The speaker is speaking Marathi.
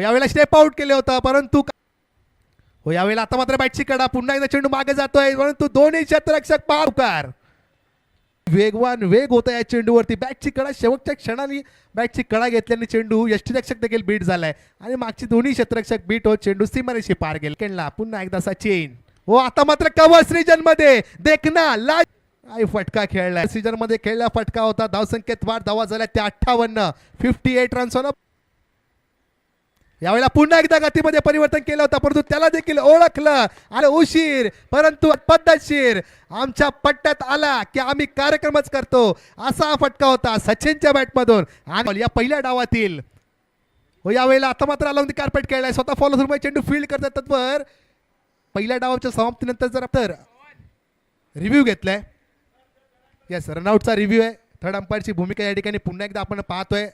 यावेळेला स्टेप आउट केले होतं परंतु यावेळेला आता मात्र बॅटची कडा पुन्हा एकदा चेंडू मागे जातोय परंतु दोन्ही क्षेत्ररक्षक पार वेगवान वेग होता या चेंडूवरती बॅटची कडा शेवटच्या क्षणाने बॅटची कडा घेतल्याने चेंडू यष्टीरक्षक देखील बीट झालाय आणि मागची दोन्ही क्षेत्ररक्षक बीट होत चेंडू सीमारेषी पार गेला केला पुन्हा एकदा सचिन आता मात्र कव्हर सीजन मध्ये देखना लाज फटका खेळलाय सीजन मध्ये खेळला फटका होता धावसंख्येत वाढ धावा झाल्या त्या 58 58 रन्स होणं यावेळेला पुन्हा एकदा गतीमध्ये परिवर्तन केलं होतं परंतु त्याला देखील ओळखलं आणि उशीर परंतु पद्धतशीर आमच्या पट्ट्यात आला की आम्ही कार्यक्रमच करतो असा फटका होता सचिनच्या बॅटमधून आणि या पहिल्या डावातील यावेळेला आता मात्र आला कार्पेट खेळलाय स्वतः फॉलो थ्रू चेंडू फील्ड करतात तत्पर पहिल्या डावाच्या समाप्तीनंतर जर तर रिव्ह्यू घेतलाय यस रनआउटचा रिव्ह्यू आहे थर्ड अंपायरची भूमिका या ठिकाणी पुन्हा एकदा आपण पाहतोय